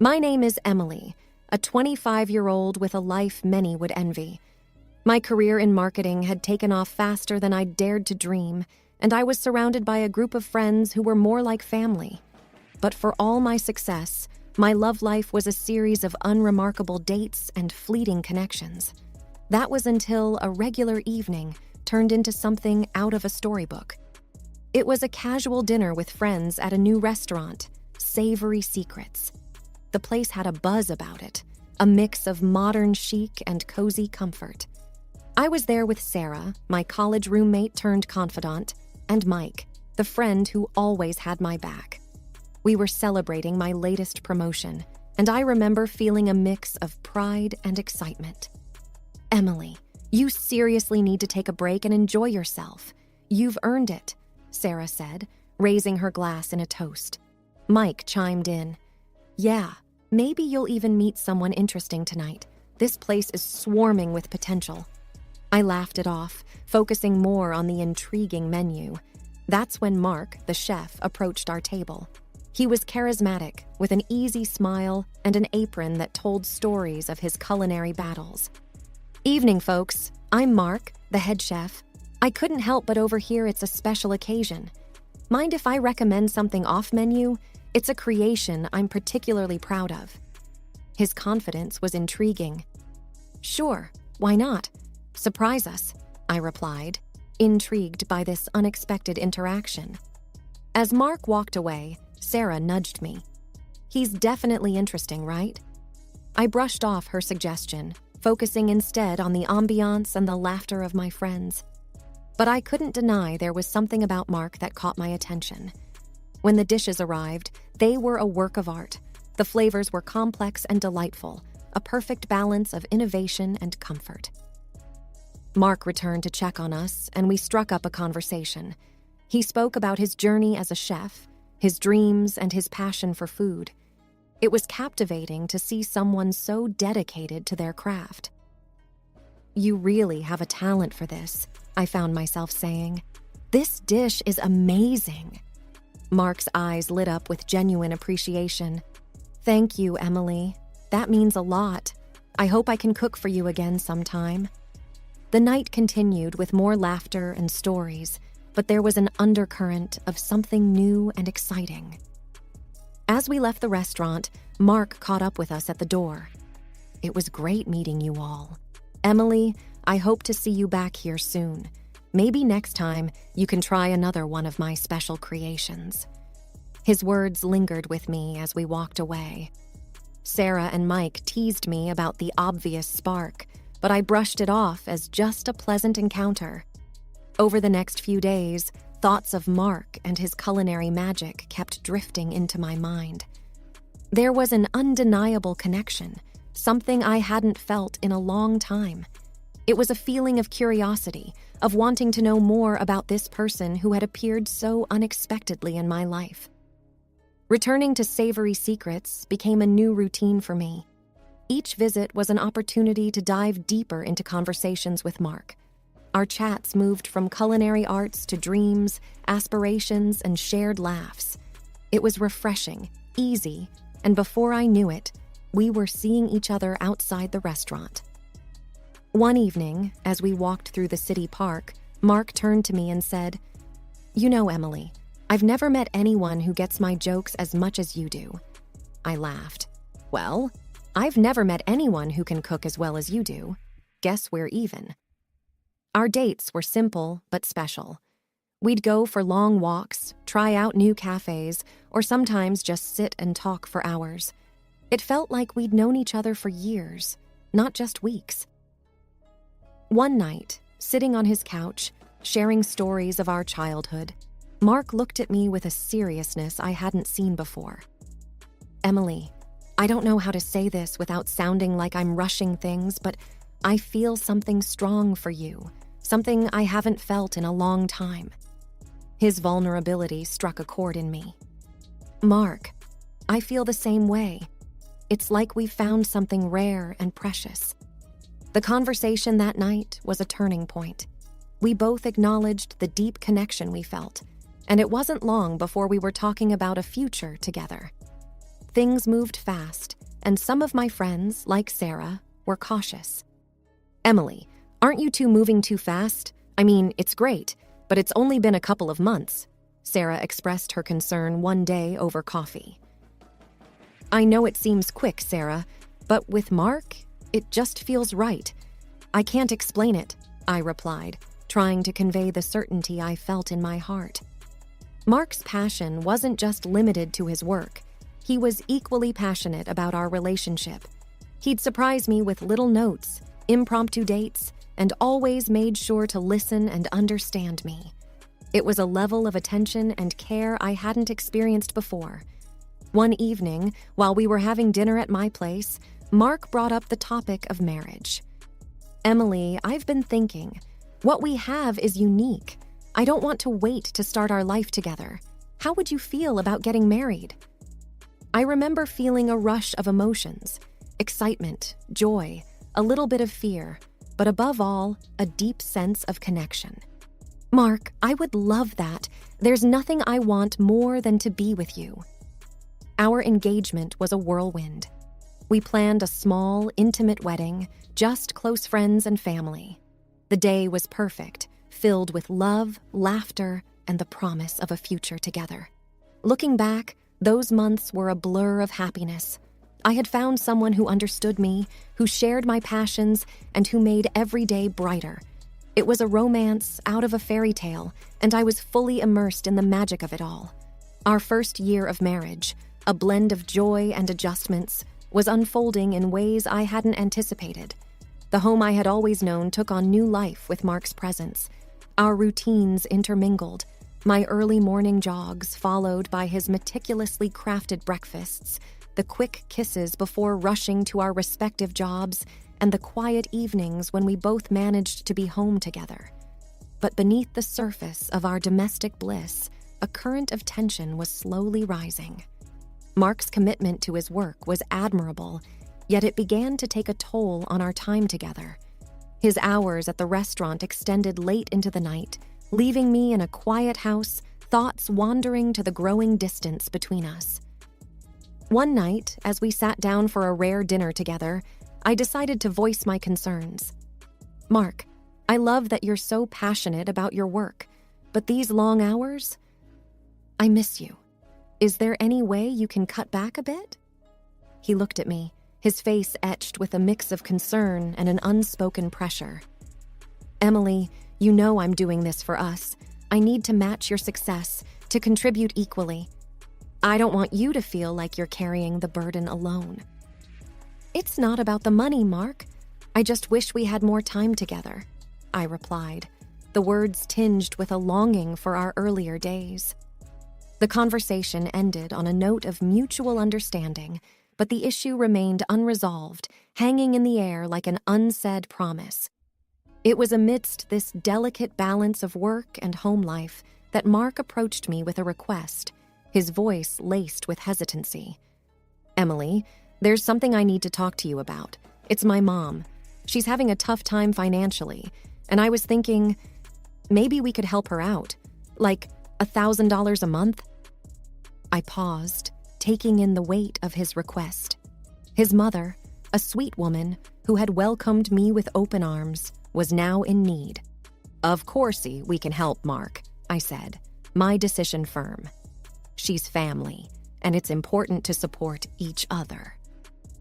My name is Emily, a 25-year-old with a life many would envy. My career in marketing had taken off faster than I dared to dream, and I was surrounded by a group of friends who were more like family. But for all my success, my love life was a series of unremarkable dates and fleeting connections. That was until a regular evening turned into something out of a storybook. It was a casual dinner with friends at a new restaurant, Savory Secrets. The place had a buzz about it, a mix of modern chic and cozy comfort. I was there with Sarah, my college roommate turned confidant, and Mike, the friend who always had my back. We were celebrating my latest promotion, and I remember feeling a mix of pride and excitement. "Emily, you seriously need to take a break and enjoy yourself. You've earned it," Sarah said, raising her glass in a toast. Mike chimed in. "Yeah, maybe you'll even meet someone interesting tonight. This place is swarming with potential." I laughed it off, focusing more on the intriguing menu. That's when Mark, the chef, approached our table. He was charismatic, with an easy smile and an apron that told stories of his culinary battles. "Evening, folks. I'm Mark, the head chef. I couldn't help but overhear it's a special occasion. Mind if I recommend something off-menu? It's a creation I'm particularly proud of." His confidence was intriguing. "Sure, why not? Surprise us," I replied, intrigued by this unexpected interaction. As Mark walked away, Sarah nudged me. "He's definitely interesting, right?" I brushed off her suggestion, focusing instead on the ambiance and the laughter of my friends. But I couldn't deny there was something about Mark that caught my attention. When the dishes arrived, they were a work of art. The flavors were complex and delightful, a perfect balance of innovation and comfort. Mark returned to check on us, and we struck up a conversation. He spoke about his journey as a chef, his dreams, and his passion for food. It was captivating to see someone so dedicated to their craft. "You really have a talent for this," I found myself saying. "This dish is amazing." Mark's eyes lit up with genuine appreciation. "Thank you, Emily. That means a lot. I hope I can cook for you again sometime." The night continued with more laughter and stories, but there was an undercurrent of something new and exciting. As we left the restaurant, Mark caught up with us at the door. "It was great meeting you all. Emily, I hope to see you back here soon. Maybe next time you can try another one of my special creations." His words lingered with me as we walked away. Sarah and Mike teased me about the obvious spark, but I brushed it off as just a pleasant encounter. Over the next few days, thoughts of Mark and his culinary magic kept drifting into my mind. There was an undeniable connection, something I hadn't felt in a long time. It was a feeling of curiosity, of wanting to know more about this person who had appeared so unexpectedly in my life. Returning to Savory Secrets became a new routine for me. Each visit was an opportunity to dive deeper into conversations with Mark. Our chats moved from culinary arts to dreams, aspirations, and shared laughs. It was refreshing, easy, and before I knew it, we were seeing each other outside the restaurant. One evening, as we walked through the city park, Mark turned to me and said, "You know, Emily, I've never met anyone who gets my jokes as much as you do." I laughed. "Well, I've never met anyone who can cook as well as you do. Guess we're even." Our dates were simple but special. We'd go for long walks, try out new cafes, or sometimes just sit and talk for hours. It felt like we'd known each other for years, not just weeks. One night, sitting on his couch, sharing stories of our childhood, Mark looked at me with a seriousness I hadn't seen before. "Emily, I don't know how to say this without sounding like I'm rushing things, but I feel something strong for you, something I haven't felt in a long time." His vulnerability struck a chord in me. "Mark, I feel the same way. It's like we found something rare and precious." The conversation that night was a turning point. We both acknowledged the deep connection we felt, and it wasn't long before we were talking about a future together. Things moved fast, and some of my friends, like Sarah, were cautious. "Emily, aren't you two moving too fast? I mean, it's great, but it's only been a couple of months," Sarah expressed her concern one day over coffee. "I know it seems quick, Sarah, but with Mark, it just feels right. I can't explain it," I replied, trying to convey the certainty I felt in my heart. Mark's passion wasn't just limited to his work. He was equally passionate about our relationship. He'd surprise me with little notes, impromptu dates, and always made sure to listen and understand me. It was a level of attention and care I hadn't experienced before. One evening, while we were having dinner at my place, Mark brought up the topic of marriage. "Emily, I've been thinking, what we have is unique. I don't want to wait to start our life together. How would you feel about getting married?" I remember feeling a rush of emotions, excitement, joy, a little bit of fear, but above all, a deep sense of connection. "Mark, I would love that. There's nothing I want more than to be with you." Our engagement was a whirlwind. We planned a small, intimate wedding, just close friends and family. The day was perfect, filled with love, laughter, and the promise of a future together. Looking back, those months were a blur of happiness. I had found someone who understood me, who shared my passions, and who made every day brighter. It was a romance out of a fairy tale, and I was fully immersed in the magic of it all. Our first year of marriage, a blend of joy and adjustments, was unfolding in ways I hadn't anticipated. The home I had always known took on new life with Mark's presence. Our routines intermingled, my early morning jogs followed by his meticulously crafted breakfasts, the quick kisses before rushing to our respective jobs, and the quiet evenings when we both managed to be home together. But beneath the surface of our domestic bliss, a current of tension was slowly rising. Mark's commitment to his work was admirable, yet it began to take a toll on our time together. His hours at the restaurant extended late into the night, leaving me in a quiet house, thoughts wandering to the growing distance between us. One night, as we sat down for a rare dinner together, I decided to voice my concerns. "Mark, I love that you're so passionate about your work, but these long hours? I miss you. Is there any way you can cut back a bit?" He looked at me, his face etched with a mix of concern and an unspoken pressure. "Emily, you know I'm doing this for us. I need to match your success, to contribute equally. I don't want you to feel like you're carrying the burden alone." "It's not about the money, Mark. I just wish we had more time together," I replied, the words tinged with a longing for our earlier days. The conversation ended on a note of mutual understanding, but the issue remained unresolved, hanging in the air like an unsaid promise. It was amidst this delicate balance of work and home life that Mark approached me with a request, his voice laced with hesitancy. "Emily, there's something I need to talk to you about. It's my mom. She's having a tough time financially, and I was thinking maybe we could help her out, like $1,000 a month." I paused, taking in the weight of his request. His mother, a sweet woman who had welcomed me with open arms, was now in need. "Of course we can help, Mark," I said, my decision firm. "She's family, and it's important to support each other."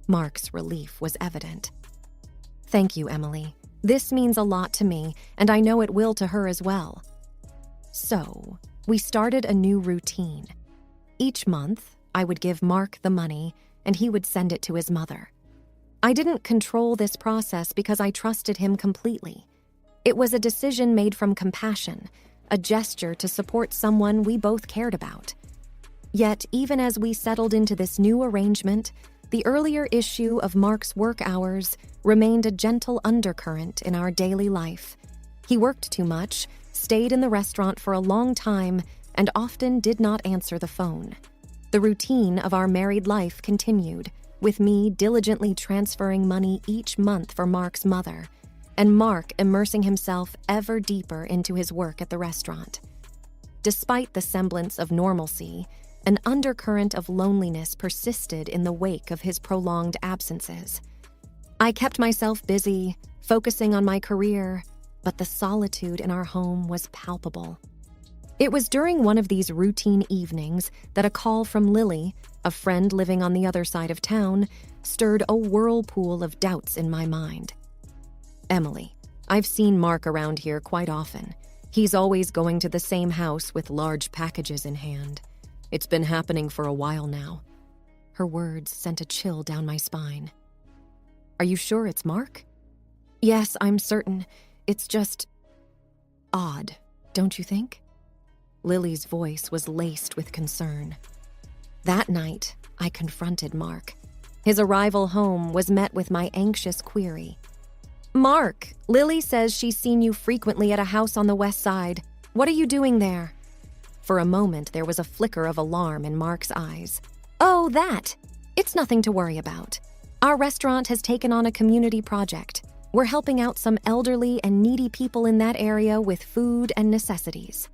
Mark's relief was evident. "Thank you, Emily. This means a lot to me, and I know it will to her as well." So, we started a new routine. Each month, I would give Mark the money, and he would send it to his mother. I didn't control this process because I trusted him completely. It was a decision made from compassion, a gesture to support someone we both cared about. Yet, even as we settled into this new arrangement, the earlier issue of Mark's work hours remained a gentle undercurrent in our daily life. He worked too much, stayed in the restaurant for a long time, and often did not answer the phone. The routine of our married life continued, with me diligently transferring money each month for Mark's mother, and Mark immersing himself ever deeper into his work at the restaurant. Despite the semblance of normalcy, An undercurrent of loneliness persisted in the wake of his prolonged absences. I kept myself busy, focusing on my career, but the solitude in our home was palpable. It was during one of these routine evenings that a call from Lily, a friend living on the other side of town, stirred a whirlpool of doubts in my mind. "Emily, I've seen Mark around here quite often. He's always going to the same house with large packages in hand. It's been happening for a while now." Her words sent a chill down my spine. "Are you sure it's Mark?" "Yes, I'm certain. It's just odd, don't you think?" Lily's voice was laced with concern. That night, I confronted Mark. His arrival home was met with my anxious query. "Mark, Lily says she's seen you frequently at a house on the west side. What are you doing there?" For a moment, there was a flicker of alarm in Mark's eyes. "Oh, that! It's nothing to worry about. Our restaurant has taken on a community project. We're helping out some elderly and needy people in that area with food and necessities."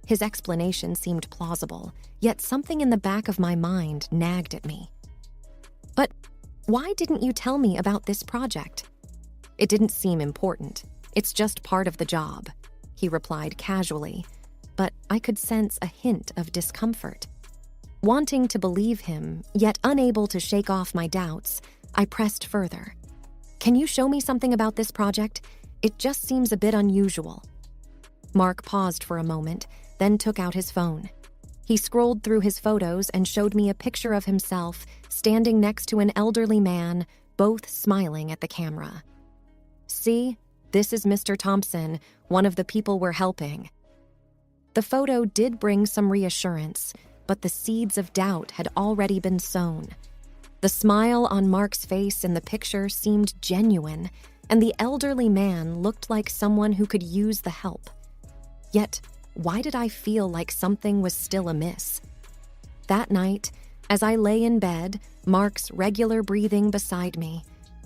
His explanation seemed plausible, yet something in the back of my mind nagged at me. "But why didn't you tell me about this project?" "It didn't seem important. It's just part of the job," he replied casually, but I could sense a hint of discomfort. Wanting to believe him, yet unable to shake off my doubts, I pressed further. "Can you show me something about this project? It just seems a bit unusual." Mark paused for a moment, then took out his phone. He scrolled through his photos and showed me a picture of himself standing next to an elderly man, both smiling at the camera. "See, this is Mr. Thompson, one of the people we're helping." The photo did bring some reassurance, but the seeds of doubt had already been sown. The smile on Mark's face in the picture seemed genuine, and the elderly man looked like someone who could use the help. Yet, why did I feel like something was still amiss? That night, as I lay in bed, Mark's regular breathing beside me,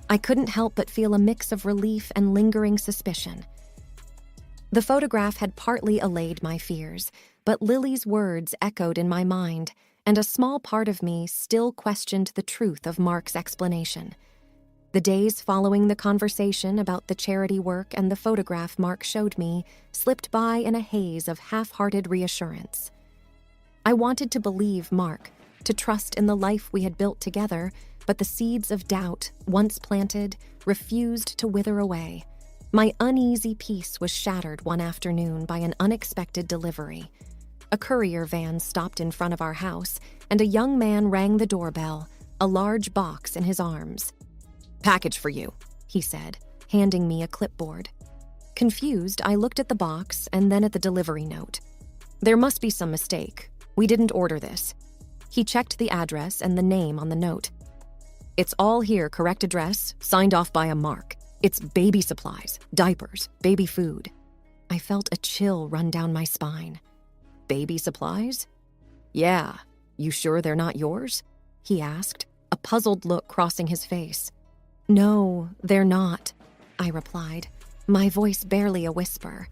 I couldn't help but feel a mix of relief and lingering suspicion. The photograph had partly allayed my fears, but Lily's words echoed in my mind, and a small part of me still questioned the truth of Mark's explanation. The days following the conversation about the charity work and the photograph Mark showed me slipped by in a haze of half-hearted reassurance. I wanted to believe Mark, to trust in the life we had built together, but the seeds of doubt, once planted, refused to wither away. My uneasy peace was shattered one afternoon by an unexpected delivery. A courier van stopped in front of our house, and a young man rang the doorbell, a large box in his arms. "Package for you," he said, handing me a clipboard. Confused, I looked at the box and then at the delivery note. "There must be some mistake. We didn't order this." He checked the address and the name on the note. "It's all here, correct address, signed off by a Mark. It's baby supplies, diapers, baby food." I felt a chill run down my spine. "Baby supplies?" "Yeah. You sure they're not yours?" he asked, a puzzled look crossing his face. "No, they're not," I replied, my voice barely a whisper.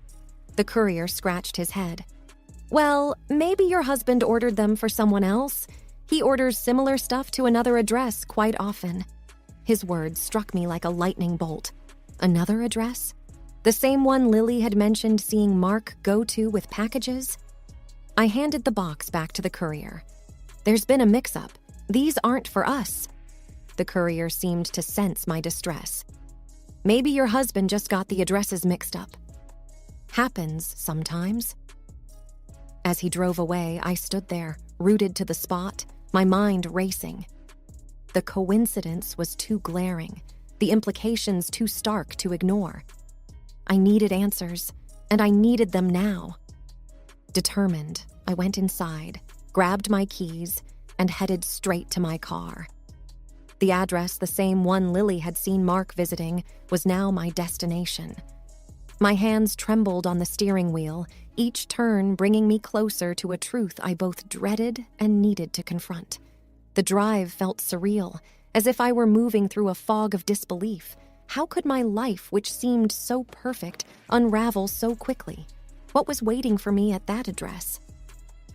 The courier scratched his head. "Well, maybe your husband ordered them for someone else. He orders similar stuff to another address quite often." His words struck me like a lightning bolt. Another address? The same one Lily had mentioned seeing Mark go to with packages? I handed the box back to the courier. "There's been a mix-up. These aren't for us." The courier seemed to sense my distress. "Maybe your husband just got the addresses mixed up." Happens sometimes. As he drove away, I stood there, rooted to the spot, my mind racing. The coincidence was too glaring, the implications too stark to ignore. I needed answers, and I needed them now. Determined, I went inside, grabbed my keys, and headed straight to my car. The address, the same one Lily had seen Mark visiting, was now my destination. My hands trembled on the steering wheel, each turn bringing me closer to a truth I both dreaded and needed to confront. The drive felt surreal, as if I were moving through a fog of disbelief. How could my life, which seemed so perfect, unravel so quickly? What was waiting for me at that address?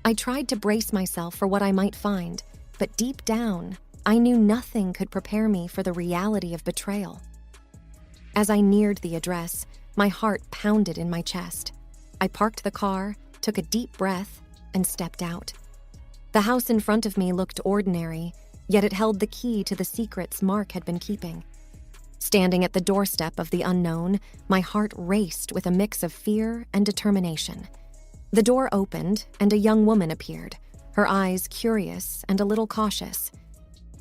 I tried to brace myself for what I might find, but deep down, I knew nothing could prepare me for the reality of betrayal. As I neared the address, my heart pounded in my chest. I parked the car, took a deep breath, and stepped out. The house in front of me looked ordinary, yet it held the key to the secrets Mark had been keeping. Standing at the doorstep of the unknown, my heart raced with a mix of fear and determination. The door opened, and a young woman appeared, her eyes curious and a little cautious.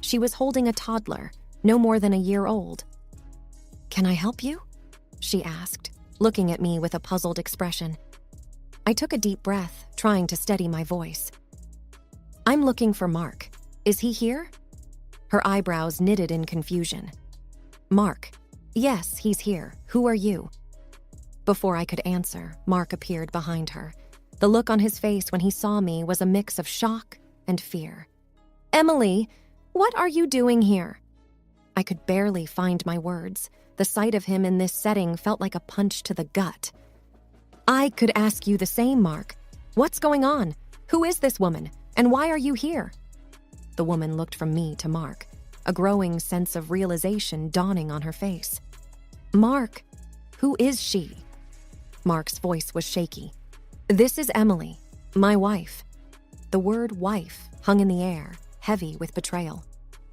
She was holding a toddler, no more than a year old. "Can I help you?" she asked, looking at me with a puzzled expression. I took a deep breath, trying to steady my voice. "I'm looking for Mark. Is he here?" Her eyebrows knitted in confusion. "Mark. Yes, he's here. Who are you?" Before I could answer, Mark appeared behind her. The look on his face when he saw me was a mix of shock and fear. "Emily, what are you doing here?" I could barely find my words. The sight of him in this setting felt like a punch to the gut. "I could ask you the same, Mark. What's going on? Who is this woman? And why are you here?" The woman looked from me to Mark, a growing sense of realization dawning on her face. "Mark, who is she?" Mark's voice was shaky. "This is Emily, my wife." The word wife hung in the air, heavy with betrayal.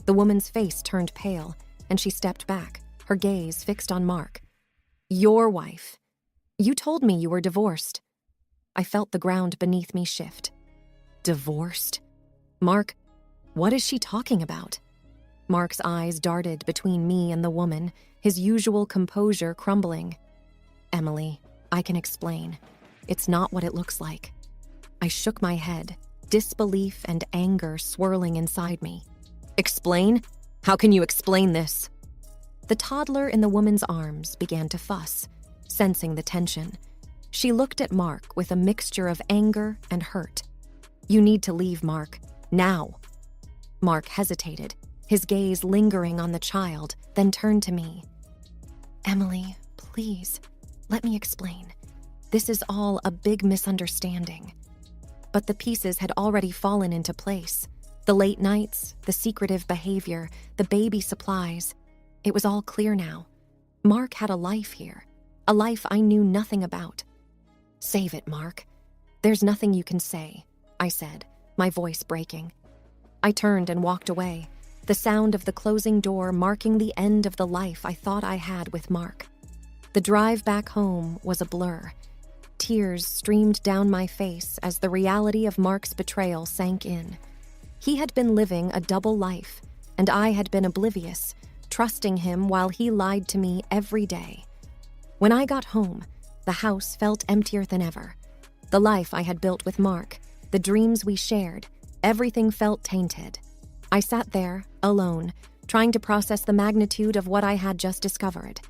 The woman's face turned pale, and she stepped back, her gaze fixed on Mark. "Your wife. You told me you were divorced." I felt the ground beneath me shift. Divorced? Mark, what is she talking about? Mark's eyes darted between me and the woman, his usual composure crumbling. "Emily, I can explain. It's not what it looks like." I shook my head, disbelief and anger swirling inside me. "Explain? How can you explain this?" The toddler in the woman's arms began to fuss, sensing the tension. She looked at Mark with a mixture of anger and hurt. "You need to leave, Mark. Now." Mark hesitated, his gaze lingering on the child, then turned to me. "Emily, please, let me explain. This is all a big misunderstanding." But the pieces had already fallen into place. The late nights, the secretive behavior, the baby supplies. It was all clear now. Mark had a life here, a life I knew nothing about. "Save it, Mark. There's nothing you can say," I said, my voice breaking. I turned and walked away, the sound of the closing door marking the end of the life I thought I had with Mark. The drive back home was a blur. Tears streamed down my face as the reality of Mark's betrayal sank in. He had been living a double life, and I had been oblivious, trusting him while he lied to me every day. When I got home, the house felt emptier than ever. The life I had built with Mark, the dreams we shared, everything felt tainted. I sat there, alone, trying to process the magnitude of what I had just discovered.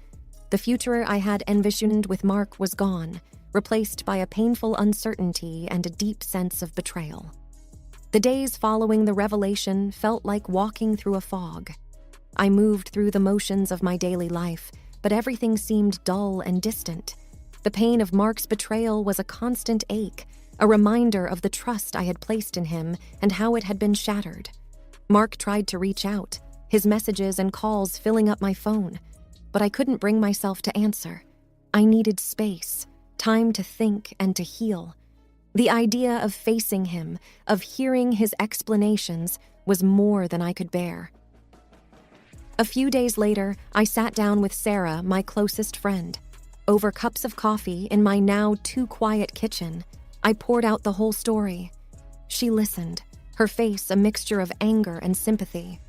The future I had envisioned with Mark was gone, replaced by a painful uncertainty and a deep sense of betrayal. The days following the revelation felt like walking through a fog. I moved through the motions of my daily life, but everything seemed dull and distant. The pain of Mark's betrayal was a constant ache, a reminder of the trust I had placed in him and how it had been shattered. Mark tried to reach out, his messages and calls filling up my phone, but I couldn't bring myself to answer. I needed space, time to think and to heal. The idea of facing him, of hearing his explanations, was more than I could bear. A few days later, I sat down with Sarah, my closest friend. Over cups of coffee in my now too quiet kitchen, I poured out the whole story. She listened, her face a mixture of anger and sympathy.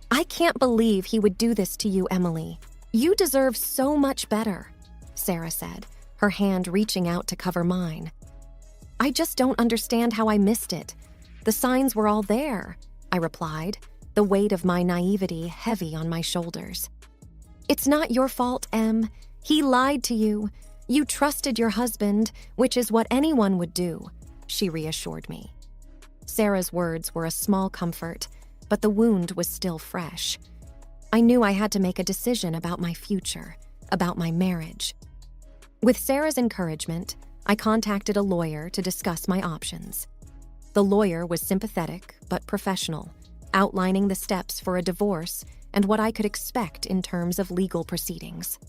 "I can't believe he would do this to you, Emily. You deserve so much better," Sarah said, her hand reaching out to cover mine. "I just don't understand how I missed it. The signs were all there," I replied, the weight of my naivety heavy on my shoulders. "It's not your fault, Em. He lied to you. You trusted your husband, which is what anyone would do," she reassured me. Sarah's words were a small comfort, but the wound was still fresh. I knew I had to make a decision about my future, about my marriage. With Sarah's encouragement, I contacted a lawyer to discuss my options. The lawyer was sympathetic but professional, outlining the steps for a divorce and what I could expect in terms of legal proceedings.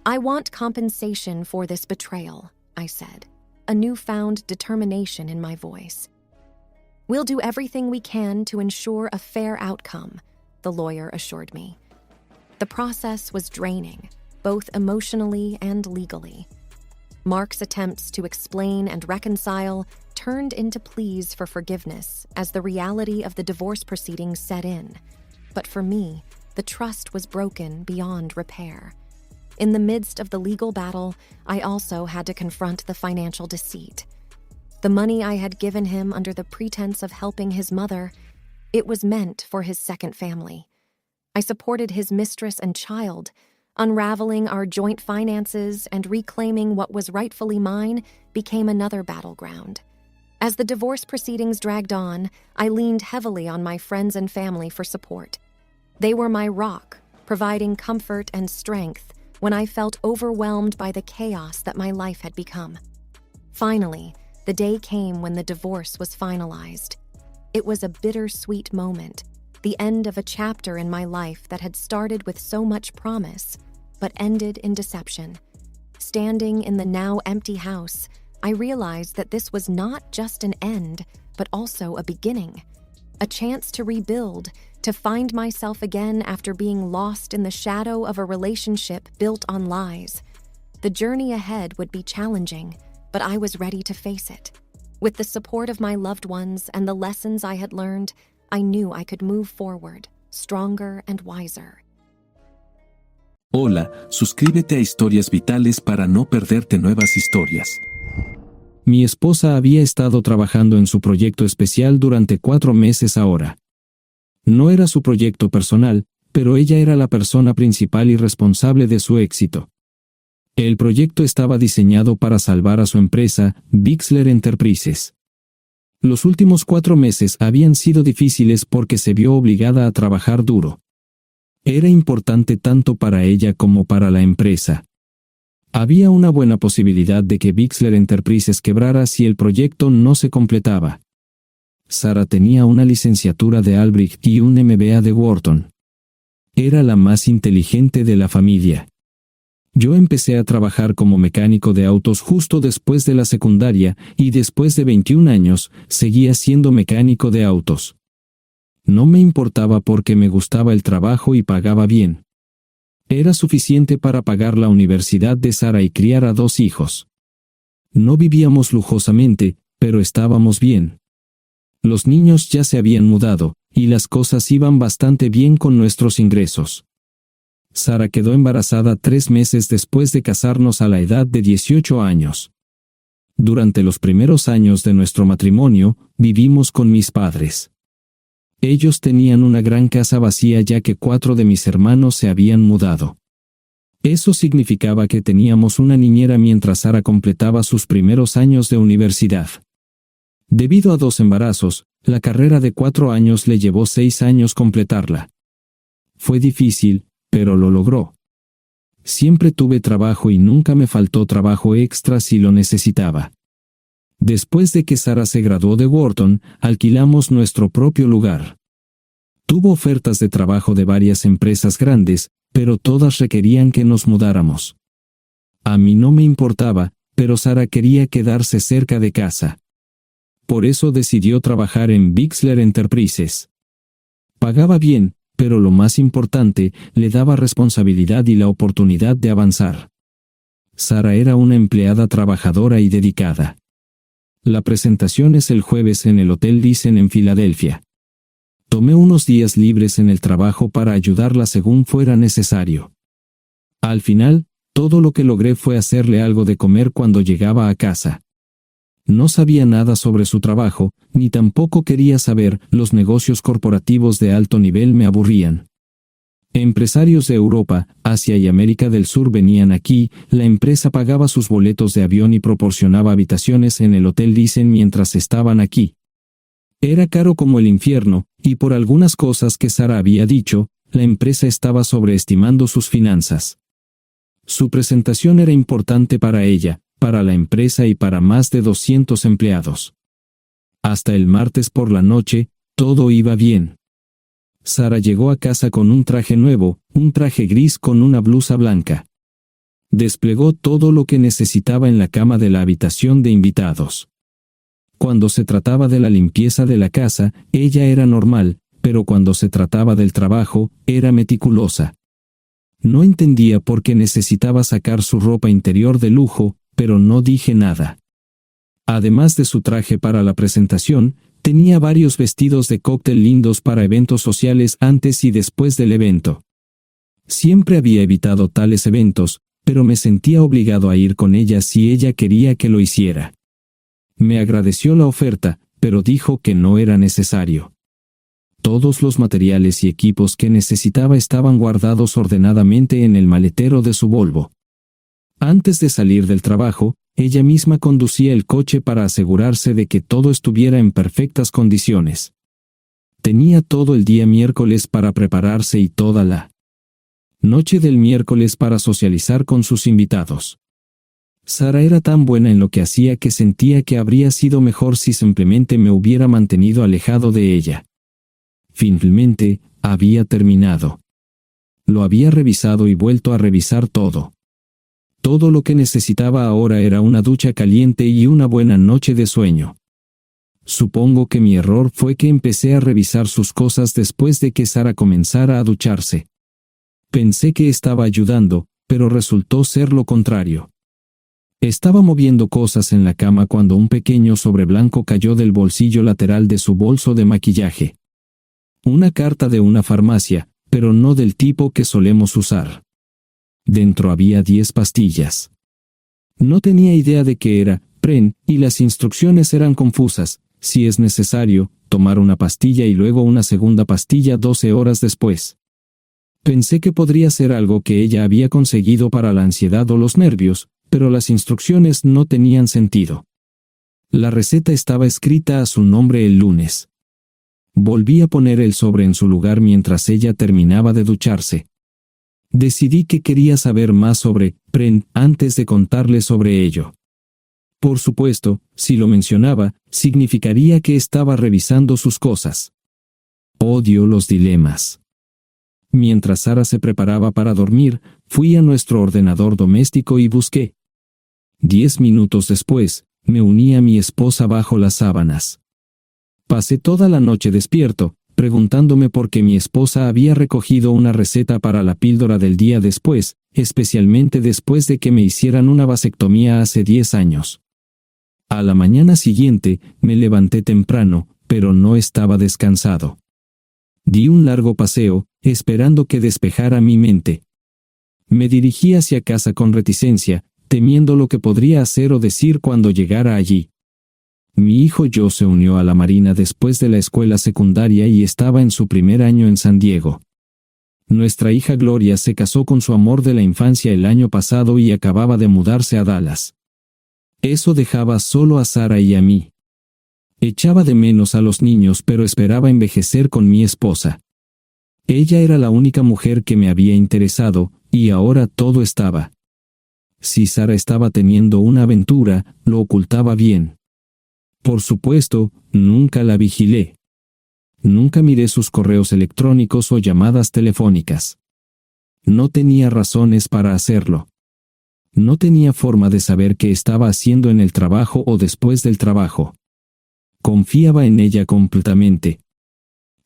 "I want compensation for this betrayal," I said, a newfound determination in my voice. "We'll do everything we can to ensure a fair outcome," the lawyer assured me. The process was draining, both emotionally and legally. Mark's attempts to explain and reconcile turned into pleas for forgiveness as the reality of the divorce proceedings set in. But for me, the trust was broken beyond repair. In the midst of the legal battle, I also had to confront the financial deceit. The money I had given him under the pretense of helping his mother, it was meant for his second family. I supported his mistress and child. Unraveling our joint finances and reclaiming what was rightfully mine became another battleground. As the divorce proceedings dragged on, I leaned heavily on my friends and family for support. They were my rock, providing comfort and strength when I felt overwhelmed by the chaos that my life had become. Finally, the day came when the divorce was finalized. It was a bittersweet moment, the end of a chapter in my life that had started with so much promise, but ended in deception. Standing in the now empty house, I realized that this was not just an end, but also a beginning. A chance to rebuild, to find myself again after being lost in the shadow of a relationship built on lies. The journey ahead would be challenging, but I was ready to face it. With the support of my loved ones and the lessons I had learned, I knew I could move forward, stronger and wiser. Hola, suscríbete a Historias Vitales para no perderte nuevas historias. Mi esposa había estado trabajando en su proyecto especial durante 4 meses ahora. No era su proyecto personal, pero ella era la persona principal y responsable de su éxito. El proyecto estaba diseñado para salvar a su empresa, Bixler Enterprises. Los últimos 4 meses habían sido difíciles porque se vio obligada a trabajar duro. Era importante tanto para ella como para la empresa. Había una buena posibilidad de que Bixler Enterprises quebrara si el proyecto no se completaba. Sara tenía una licenciatura de Albrecht y un MBA de Wharton. Era la más inteligente de la familia. Yo empecé a trabajar como mecánico de autos justo después de la secundaria y después de 21 años seguía siendo mecánico de autos. No me importaba porque me gustaba el trabajo y pagaba bien. Era suficiente para pagar la universidad de Sara y criar a 2 hijos. No vivíamos lujosamente, pero estábamos bien. Los niños ya se habían mudado, y las cosas iban bastante bien con nuestros ingresos. Sara quedó embarazada 3 meses después de casarnos a la edad de 18 años. Durante los primeros años de nuestro matrimonio, vivimos con mis padres. Ellos tenían una gran casa vacía ya que 4 de mis hermanos se habían mudado. Eso significaba que teníamos una niñera mientras Sara completaba sus primeros años de universidad. Debido a 2 embarazos, la carrera de 4 años le llevó 6 años completarla. Fue difícil, pero lo logró. Siempre tuve trabajo y nunca me faltó trabajo extra si lo necesitaba. Después de que Sara se graduó de Wharton, alquilamos nuestro propio lugar. Tuvo ofertas de trabajo de varias empresas grandes, pero todas requerían que nos mudáramos. A mí no me importaba, pero Sara quería quedarse cerca de casa. Por eso decidió trabajar en Bixler Enterprises. Pagaba bien, pero lo más importante, le daba responsabilidad y la oportunidad de avanzar. Sara era una empleada trabajadora y dedicada. La presentación es el jueves en el Hotel Dicen en Filadelfia. Tomé unos días libres en el trabajo para ayudarla según fuera necesario. Al final, todo lo que logré fue hacerle algo de comer cuando llegaba a casa. No sabía nada sobre su trabajo, ni tampoco quería saber, los negocios corporativos de alto nivel me aburrían. Empresarios de Europa, Asia y América del Sur venían aquí, la empresa pagaba sus boletos de avión y proporcionaba habitaciones en el Hotel Dicen mientras estaban aquí. Era caro como el infierno, y por algunas cosas que Sara había dicho, la empresa estaba sobreestimando sus finanzas. Su presentación era importante para ella, para la empresa y para más de 200 empleados. Hasta el martes por la noche, todo iba bien. Sara llegó a casa con un traje nuevo, un traje gris con una blusa blanca. Desplegó todo lo que necesitaba en la cama de la habitación de invitados. Cuando se trataba de la limpieza de la casa, ella era normal, pero cuando se trataba del trabajo, era meticulosa. No entendía por qué necesitaba sacar su ropa interior de lujo, pero no dije nada. Además de su traje para la presentación, tenía varios vestidos de cóctel lindos para eventos sociales antes y después del evento. Siempre había evitado tales eventos, pero me sentía obligado a ir con ella si ella quería que lo hiciera. Me agradeció la oferta, pero dijo que no era necesario. Todos los materiales y equipos que necesitaba estaban guardados ordenadamente en el maletero de su Volvo. Antes de salir del trabajo, ella misma conducía el coche para asegurarse de que todo estuviera en perfectas condiciones. Tenía todo el día miércoles para prepararse y toda la noche del miércoles para socializar con sus invitados. Sara era tan buena en lo que hacía que sentía que habría sido mejor si simplemente me hubiera mantenido alejado de ella. Finalmente, había terminado. Lo había revisado y vuelto a revisar todo. Todo lo que necesitaba ahora era una ducha caliente y una buena noche de sueño. Supongo que mi error fue que empecé a revisar sus cosas después de que Sara comenzara a ducharse. Pensé que estaba ayudando, pero resultó ser lo contrario. Estaba moviendo cosas en la cama cuando un pequeño sobre blanco cayó del bolsillo lateral de su bolso de maquillaje. Una carta de una farmacia, pero no del tipo que solemos usar. Dentro había 10 pastillas. No tenía idea de qué era, Pren, y las instrucciones eran confusas. Si es necesario, tomar una pastilla y luego una segunda pastilla 12 horas después. Pensé que podría ser algo que ella había conseguido para la ansiedad o los nervios, pero las instrucciones no tenían sentido. La receta estaba escrita a su nombre el lunes. Volví a poner el sobre en su lugar mientras ella terminaba de ducharse. Decidí que quería saber más sobre Pren antes de contarle sobre ello. Por supuesto, si lo mencionaba, significaría que estaba revisando sus cosas. Odio los dilemas. Mientras Sara se preparaba para dormir, fui a nuestro ordenador doméstico y busqué. 10 minutos después, me uní a mi esposa bajo las sábanas. Pasé toda la noche despierto, preguntándome por qué mi esposa había recogido una receta para la píldora del día después, especialmente después de que me hicieran una vasectomía hace 10 años. A la mañana siguiente, me levanté temprano, pero no estaba descansado. Di un largo paseo, esperando que despejara mi mente. Me dirigí hacia casa con reticencia, temiendo lo que podría hacer o decir cuando llegara allí. Mi hijo Joe se unió a la Marina después de la escuela secundaria y estaba en su primer año en San Diego. Nuestra hija Gloria se casó con su amor de la infancia el año pasado y acababa de mudarse a Dallas. Eso dejaba solo a Sara y a mí. Echaba de menos a los niños, pero esperaba envejecer con mi esposa. Ella era la única mujer que me había interesado, y ahora todo estaba. Si Sara estaba teniendo una aventura, lo ocultaba bien. Por supuesto, nunca la vigilé. Nunca miré sus correos electrónicos o llamadas telefónicas. No tenía razones para hacerlo. No tenía forma de saber qué estaba haciendo en el trabajo o después del trabajo. Confiaba en ella completamente.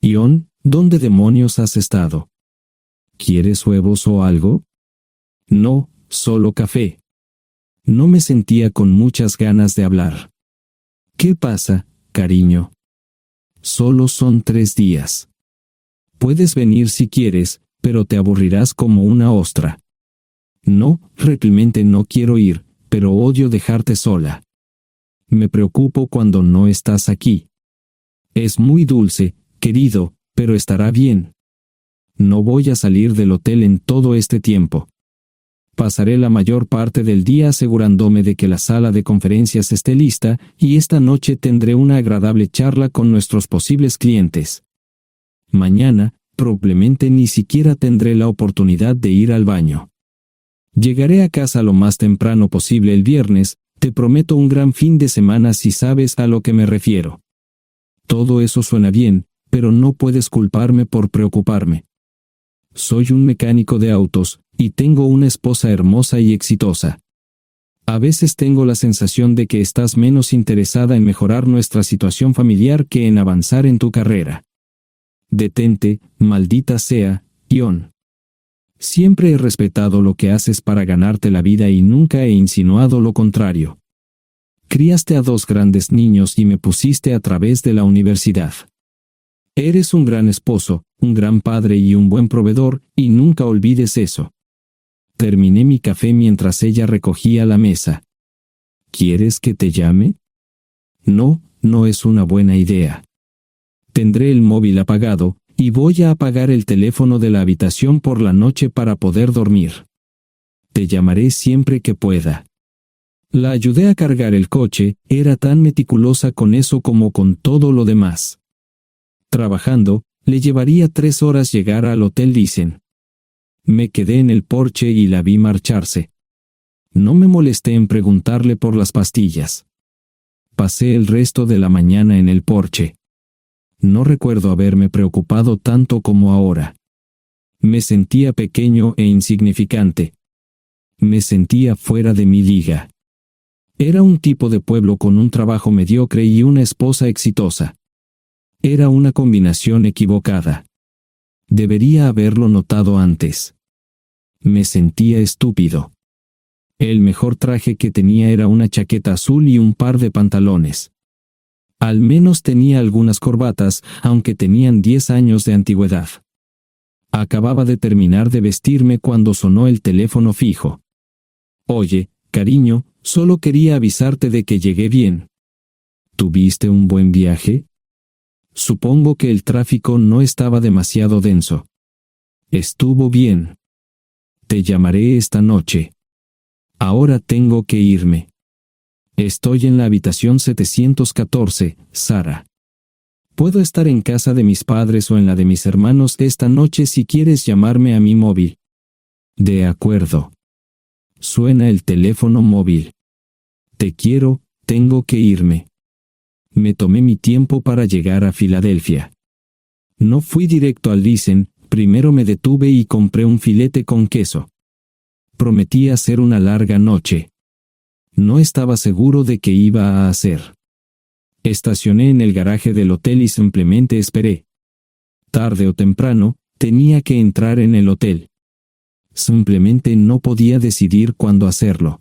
Ion, ¿dónde demonios has estado? ¿Quieres huevos o algo? No, solo café. No me sentía con muchas ganas de hablar. ¿Qué pasa, cariño? Solo son 3 días. Puedes venir si quieres, pero te aburrirás como una ostra. No, realmente no quiero ir, pero odio dejarte sola. Me preocupo cuando no estás aquí. Es muy dulce, querido, pero estará bien. No voy a salir del hotel en todo este tiempo. Pasaré la mayor parte del día asegurándome de que la sala de conferencias esté lista, y esta noche tendré una agradable charla con nuestros posibles clientes. Mañana, probablemente ni siquiera tendré la oportunidad de ir al baño. Llegaré a casa lo más temprano posible el viernes, te prometo un gran fin de semana si sabes a lo que me refiero. Todo eso suena bien, pero no puedes culparme por preocuparme. Soy un mecánico de autos, y tengo una esposa hermosa y exitosa. A veces tengo la sensación de que estás menos interesada en mejorar nuestra situación familiar que en avanzar en tu carrera. Detente, maldita sea, Ion. Siempre he respetado lo que haces para ganarte la vida y nunca he insinuado lo contrario. Criaste a 2 grandes niños y me pusiste a través de la universidad. Eres un gran esposo, un gran padre y un buen proveedor, y nunca olvides eso. Terminé mi café mientras ella recogía la mesa. ¿Quieres que te llame? No, no es una buena idea. Tendré el móvil apagado, y voy a apagar el teléfono de la habitación por la noche para poder dormir. Te llamaré siempre que pueda. La ayudé a cargar el coche, era tan meticulosa con eso como con todo lo demás. Trabajando, le llevaría 3 horas llegar al Hotel Lysen. Me quedé en el porche y la vi marcharse. No me molesté en preguntarle por las pastillas. Pasé el resto de la mañana en el porche. No recuerdo haberme preocupado tanto como ahora. Me sentía pequeño e insignificante. Me sentía fuera de mi liga. Era un tipo de pueblo con un trabajo mediocre y una esposa exitosa. Era una combinación equivocada. Debería haberlo notado antes. Me sentía estúpido. El mejor traje que tenía era una chaqueta azul y un par de pantalones. Al menos tenía algunas corbatas, aunque tenían 10 años de antigüedad. Acababa de terminar de vestirme cuando sonó el teléfono fijo. Oye, cariño, solo quería avisarte de que llegué bien. ¿Tuviste un buen viaje? Supongo que el tráfico no estaba demasiado denso. Estuvo bien. Te llamaré esta noche. Ahora tengo que irme. Estoy en la habitación 714, Sara. Puedo estar en casa de mis padres o en la de mis hermanos esta noche si quieres llamarme a mi móvil. De acuerdo. Suena el teléfono móvil. Te quiero, tengo que irme. Me tomé mi tiempo para llegar a Filadelfia. No fui directo al Lysen, primero me detuve y compré un filete con queso. Prometí hacer una larga noche. No estaba seguro de qué iba a hacer. Estacioné en el garaje del hotel y simplemente esperé. Tarde o temprano, tenía que entrar en el hotel. Simplemente no podía decidir cuándo hacerlo.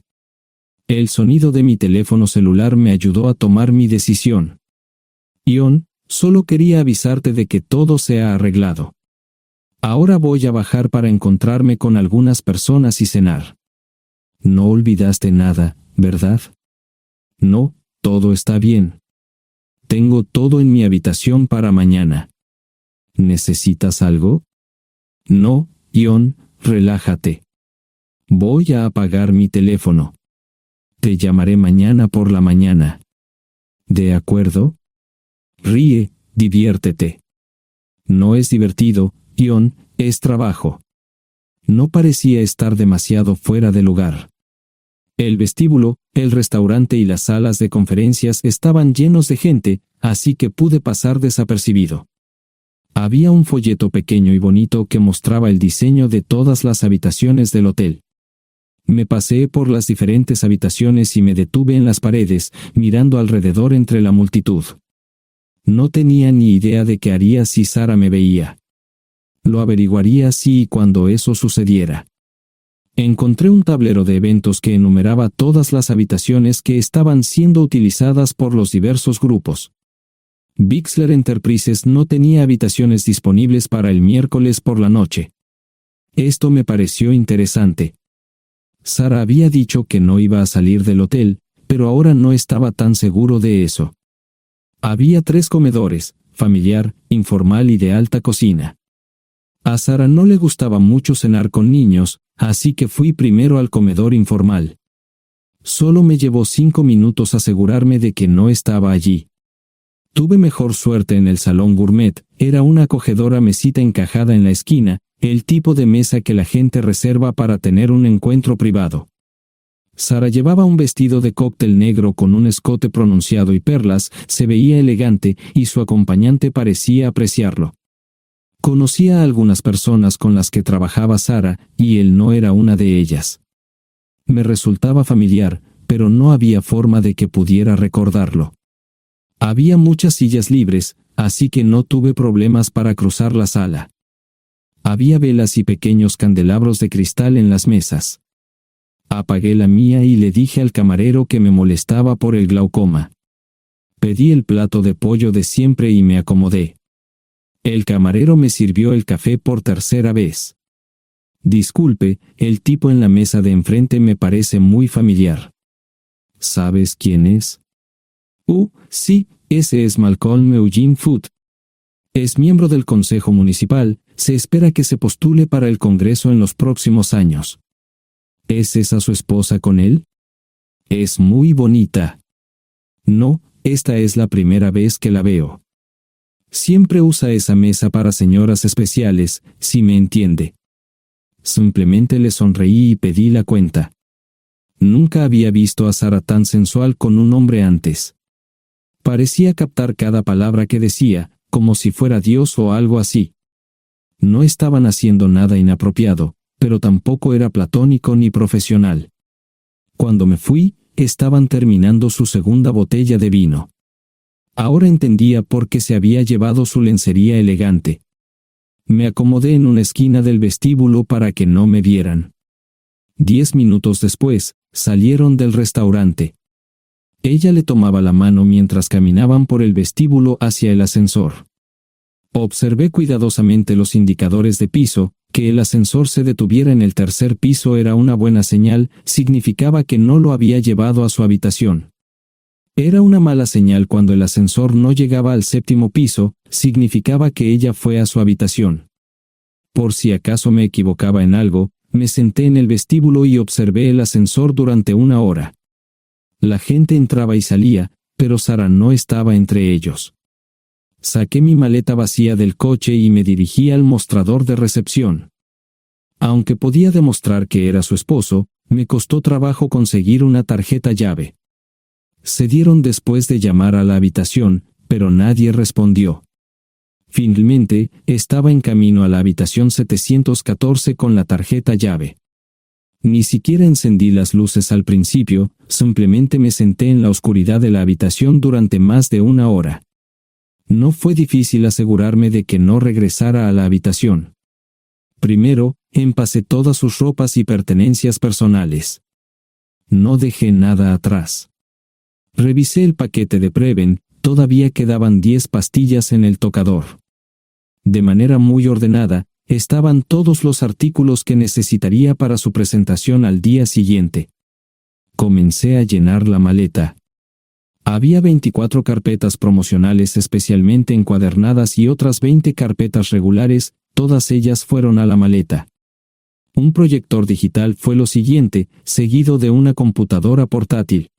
El sonido de mi teléfono celular me ayudó a tomar mi decisión. Ion, solo quería avisarte de que todo se ha arreglado. Ahora voy a bajar para encontrarme con algunas personas y cenar. No olvidaste nada, ¿verdad? No, todo está bien. Tengo todo en mi habitación para mañana. ¿Necesitas algo? No, Ion, relájate. Voy a apagar mi teléfono. Te llamaré mañana por la mañana. ¿De acuerdo? Ríe, diviértete. No es divertido, Ion, es trabajo. No parecía estar demasiado fuera de lugar. El vestíbulo, el restaurante y las salas de conferencias estaban llenos de gente, así que pude pasar desapercibido. Había un folleto pequeño y bonito que mostraba el diseño de todas las habitaciones del hotel. Me paseé por las diferentes habitaciones y me detuve en las paredes, mirando alrededor entre la multitud. No tenía ni idea de qué haría si Sara me veía. Lo averiguaría si y cuando eso sucediera. Encontré un tablero de eventos que enumeraba todas las habitaciones que estaban siendo utilizadas por los diversos grupos. Bixler Enterprises no tenía habitaciones disponibles para el miércoles por la noche. Esto me pareció interesante. Sara había dicho que no iba a salir del hotel, pero ahora no estaba tan seguro de eso. Había 3 comedores, familiar, informal y de alta cocina. A Sara no le gustaba mucho cenar con niños, así que fui primero al comedor informal. Solo me llevó 5 minutos asegurarme de que no estaba allí. Tuve mejor suerte en el salón gourmet, era una acogedora mesita encajada en la esquina, el tipo de mesa que la gente reserva para tener un encuentro privado. Sara llevaba un vestido de cóctel negro con un escote pronunciado y perlas, se veía elegante y su acompañante parecía apreciarlo. Conocía a algunas personas con las que trabajaba Sara y él no era una de ellas. Me resultaba familiar, pero no había forma de que pudiera recordarlo. Había muchas sillas libres, así que no tuve problemas para cruzar la sala. Había velas y pequeños candelabros de cristal en las mesas. Apagué la mía y le dije al camarero que me molestaba por el glaucoma. Pedí el plato de pollo de siempre y me acomodé. El camarero me sirvió el café por tercera vez. Disculpe, el tipo en la mesa de enfrente me parece muy familiar. ¿Sabes quién es? Sí, ese es Malcolm Eugene Foote. Es miembro del Consejo Municipal, se espera que se postule para el Congreso en los próximos años. ¿Es esa su esposa con él? Es muy bonita. No, esta es la primera vez que la veo. Siempre usa esa mesa para señoras especiales, si me entiende. Simplemente le sonreí y pedí la cuenta. Nunca había visto a Sara tan sensual con un hombre antes. Parecía captar cada palabra que decía, como si fuera Dios o algo así. No estaban haciendo nada inapropiado, pero tampoco era platónico ni profesional. Cuando me fui, estaban terminando su segunda botella de vino. Ahora entendía por qué se había llevado su lencería elegante. Me acomodé en una esquina del vestíbulo para que no me vieran. 10 minutos después, salieron del restaurante. Ella le tomaba la mano mientras caminaban por el vestíbulo hacia el ascensor. Observé cuidadosamente los indicadores de piso. Que el ascensor se detuviera en el tercer piso era una buena señal, significaba que no lo había llevado a su habitación. Era una mala señal cuando el ascensor no llegaba al séptimo piso, significaba que ella fue a su habitación. Por si acaso me equivocaba en algo, me senté en el vestíbulo y observé el ascensor durante 1 hora. La gente entraba y salía, pero Sara no estaba entre ellos. Saqué mi maleta vacía del coche y me dirigí al mostrador de recepción. Aunque podía demostrar que era su esposo, me costó trabajo conseguir una tarjeta llave. Se dieron después de llamar a la habitación, pero nadie respondió. Finalmente, estaba en camino a la habitación 714 con la tarjeta llave. Ni siquiera encendí las luces al principio, simplemente me senté en la oscuridad de la habitación durante más de 1 hora. No fue difícil asegurarme de que no regresara a la habitación. Primero, empacé todas sus ropas y pertenencias personales. No dejé nada atrás. Revisé el paquete de Preven, todavía quedaban 10 pastillas en el tocador. De manera muy ordenada, estaban todos los artículos que necesitaría para su presentación al día siguiente. Comencé a llenar la maleta. Había 24 carpetas promocionales especialmente encuadernadas y otras 20 carpetas regulares, todas ellas fueron a la maleta. Un proyector digital fue lo siguiente, seguido de una computadora portátil.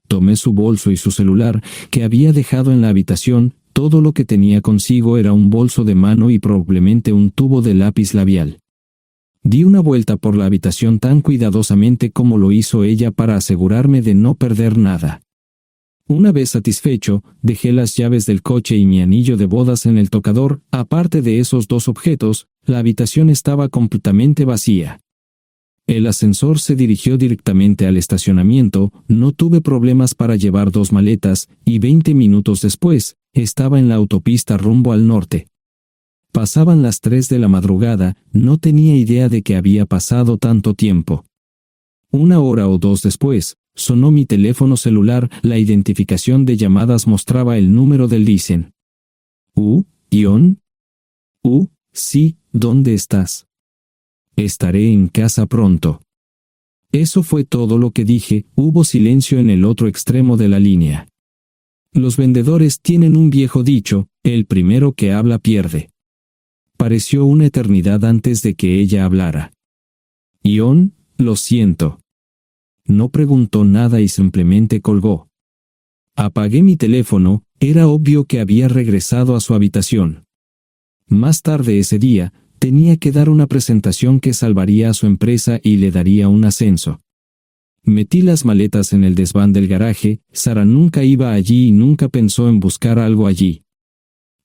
Tomé su bolso y su celular, que había dejado en la habitación, todo lo que tenía consigo era un bolso de mano y probablemente un tubo de lápiz labial. Di una vuelta por la habitación tan cuidadosamente como lo hizo ella para asegurarme de no perder nada. Una vez satisfecho, dejé las llaves del coche y mi anillo de bodas en el tocador. Aparte de esos 2 objetos, la habitación estaba completamente vacía. El ascensor se dirigió directamente al estacionamiento, no tuve problemas para llevar 2 maletas, y 20 minutos después, estaba en la autopista rumbo al norte. Pasaban las 3 de la madrugada, no tenía idea de que había pasado tanto tiempo. 1 hora o 2 después, sonó mi teléfono celular, la identificación de llamadas mostraba el número del Listen. ¿Ion? Sí, ¿dónde estás? Estaré en casa pronto. Eso fue todo lo que dije, hubo silencio en el otro extremo de la línea. Los vendedores tienen un viejo dicho, el primero que habla pierde. Pareció una eternidad antes de que ella hablara. Ion, lo siento. No preguntó nada y simplemente colgó. Apagué mi teléfono, era obvio que había regresado a su habitación. Más tarde ese día, tenía que dar una presentación que salvaría a su empresa y le daría un ascenso. Metí las maletas en el desván del garaje. Sara nunca iba allí y nunca pensó en buscar algo allí.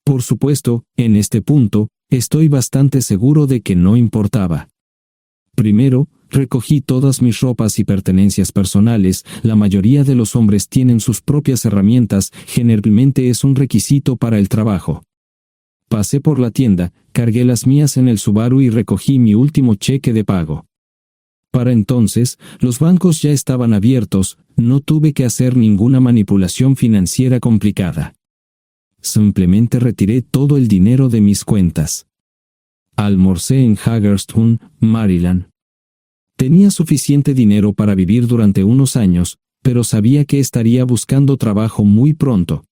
Por supuesto, en este punto, estoy bastante seguro de que no importaba. Primero, recogí todas mis ropas y pertenencias personales. La mayoría de los hombres tienen sus propias herramientas, generalmente es un requisito para el trabajo. Pasé por la tienda, cargué las mías en el Subaru y recogí mi último cheque de pago. Para entonces, los bancos ya estaban abiertos, no tuve que hacer ninguna manipulación financiera complicada. Simplemente retiré todo el dinero de mis cuentas. Almorcé en Hagerstown, Maryland. Tenía suficiente dinero para vivir durante unos años, pero sabía que estaría buscando trabajo muy pronto.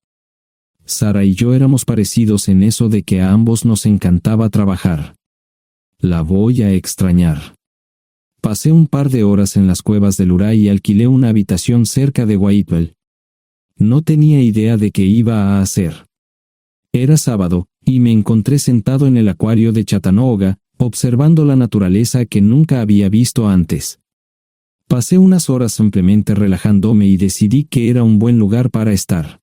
Sara y yo éramos parecidos en eso de que a ambos nos encantaba trabajar. La voy a extrañar. Pasé un par de horas en las cuevas del Uray y alquilé una habitación cerca de Whitewell. No tenía idea de qué iba a hacer. Era sábado, y me encontré sentado en el acuario de Chattanooga, observando la naturaleza que nunca había visto antes. Pasé unas horas simplemente relajándome y decidí que era un buen lugar para estar.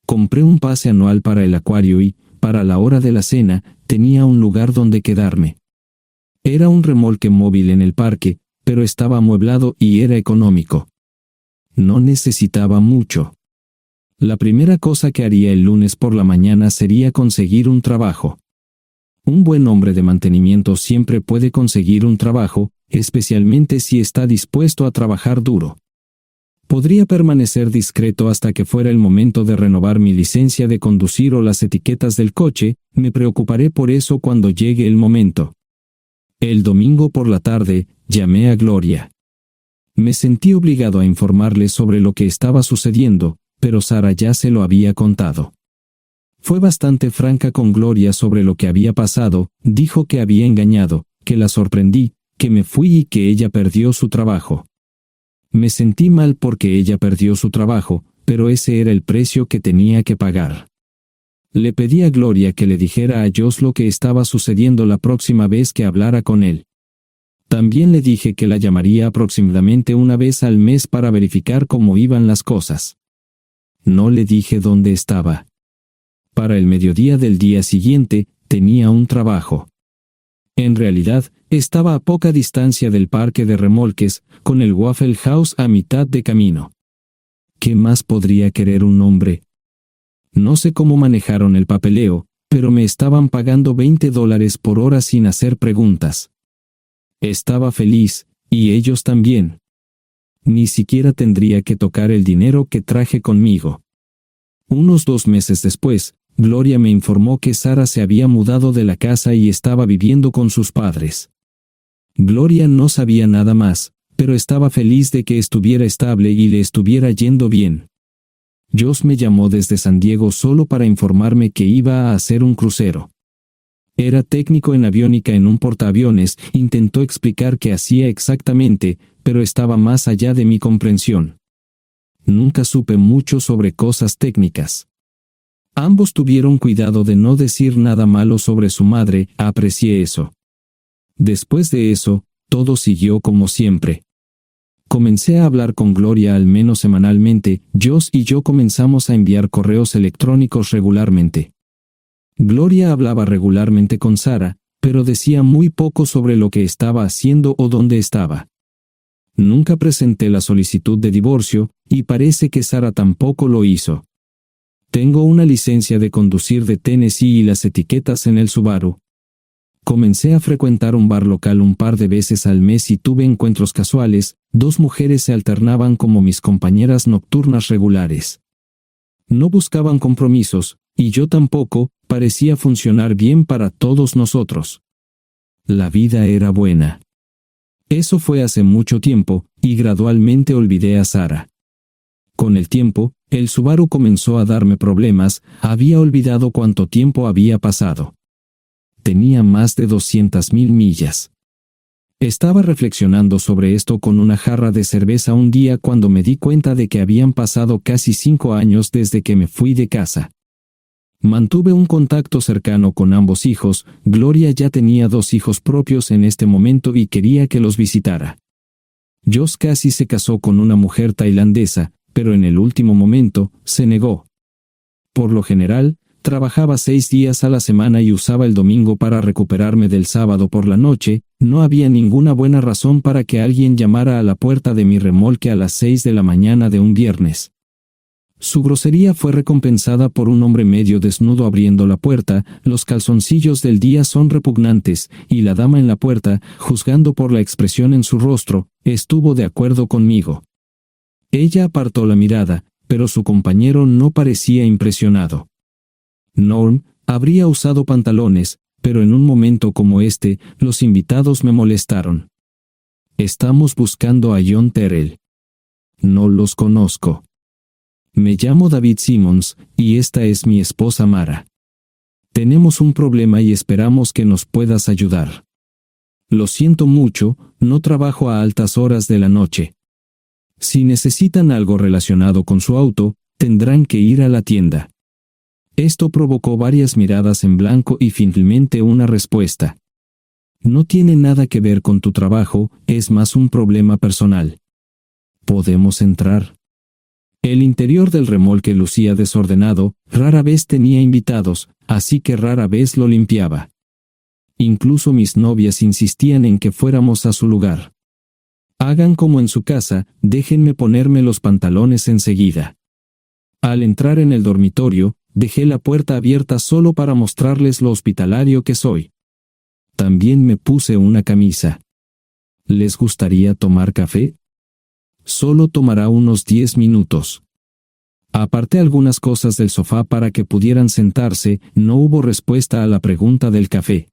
Compré un pase anual para el acuario y, para la hora de la cena, tenía un lugar donde quedarme. Era un remolque móvil en el parque, pero estaba amueblado y era económico. No necesitaba mucho. La primera cosa que haría el lunes por la mañana sería conseguir un trabajo. Un buen hombre de mantenimiento siempre puede conseguir un trabajo, especialmente si está dispuesto a trabajar duro. Podría permanecer discreto hasta que fuera el momento de renovar mi licencia de conducir o las etiquetas del coche. Me preocuparé por eso cuando llegue el momento. El domingo por la tarde, llamé a Gloria. Me sentí obligado a informarle sobre lo que estaba sucediendo, pero Sara ya se lo había contado. Fue bastante franca con Gloria sobre lo que había pasado. Dijo que había engañado, que la sorprendí, que me fui y que ella perdió su trabajo. Me sentí mal porque ella perdió su trabajo, pero ese era el precio que tenía que pagar. Le pedí a Gloria que le dijera a Josh lo que estaba sucediendo la próxima vez que hablara con él. También le dije que la llamaría aproximadamente una vez al mes para verificar cómo iban las cosas. No le dije dónde estaba. Para el mediodía del día siguiente, tenía un trabajo. En realidad, estaba a poca distancia del parque de remolques, con el Waffle House a mitad de camino. ¿Qué más podría querer un hombre? No sé cómo manejaron el papeleo, pero me estaban pagando $20 por hora sin hacer preguntas. Estaba feliz, y ellos también. Ni siquiera tendría que tocar el dinero que traje conmigo. Unos 2 meses después, Gloria me informó que Sara se había mudado de la casa y estaba viviendo con sus padres. Gloria no sabía nada más, pero estaba feliz de que estuviera estable y le estuviera yendo bien. Josh me llamó desde San Diego solo para informarme que iba a hacer un crucero. Era técnico en aviónica en un portaaviones. Intentó explicar qué hacía exactamente, pero estaba más allá de mi comprensión. Nunca supe mucho sobre cosas técnicas. Ambos tuvieron cuidado de no decir nada malo sobre su madre. Aprecié eso. Después de eso, todo siguió como siempre. Comencé a hablar con Gloria al menos semanalmente. Josh y yo comenzamos a enviar correos electrónicos regularmente. Gloria hablaba regularmente con Sara, pero decía muy poco sobre lo que estaba haciendo o dónde estaba. Nunca presenté la solicitud de divorcio, y parece que Sara tampoco lo hizo. Tengo una licencia de conducir de Tennessee y las etiquetas en el Subaru. Comencé a frecuentar un bar local un par de veces al mes y tuve encuentros casuales. 2 mujeres se alternaban como mis compañeras nocturnas regulares. No buscaban compromisos, y yo tampoco. Parecía funcionar bien para todos nosotros. La vida era buena. Eso fue hace mucho tiempo, y gradualmente olvidé a Sara. Con el tiempo, el Subaru comenzó a darme problemas. Había olvidado cuánto tiempo había pasado. Tenía más de 200,000 millas. Estaba reflexionando sobre esto con una jarra de cerveza un día cuando me di cuenta de que habían pasado casi 5 años desde que me fui de casa. Mantuve un contacto cercano con ambos hijos. Gloria ya tenía 2 hijos propios en este momento y quería que los visitara. Josh casi se casó con una mujer tailandesa, pero en el último momento, se negó. Por lo general, trabajaba 6 días a la semana y usaba el domingo para recuperarme del sábado por la noche. No había ninguna buena razón para que alguien llamara a la puerta de mi remolque a las 6 de la mañana de un viernes. Su grosería fue recompensada por un hombre medio desnudo abriendo la puerta. Los calzoncillos del día son repugnantes, y la dama en la puerta, juzgando por la expresión en su rostro, estuvo de acuerdo conmigo. Ella apartó la mirada, pero su compañero no parecía impresionado. Norm habría usado pantalones, pero en un momento como este, los invitados me molestaron. Estamos buscando a John Terrell. No los conozco. Me llamo David Simmons, y esta es mi esposa Mara. Tenemos un problema y esperamos que nos puedas ayudar. Lo siento mucho, no trabajo a altas horas de la noche. Si necesitan algo relacionado con su auto, tendrán que ir a la tienda. Esto provocó varias miradas en blanco y finalmente una respuesta. No tiene nada que ver con tu trabajo, es más un problema personal. ¿Podemos entrar? El interior del remolque lucía desordenado, rara vez tenía invitados, así que rara vez lo limpiaba. Incluso mis novias insistían en que fuéramos a su lugar. Hagan como en su casa, déjenme ponerme los pantalones enseguida. Al entrar en el dormitorio, dejé la puerta abierta solo para mostrarles lo hospitalario que soy. También me puse una camisa. ¿Les gustaría tomar café? Solo tomará unos 10 minutos. Aparté algunas cosas del sofá para que pudieran sentarse. No hubo respuesta a la pregunta del café.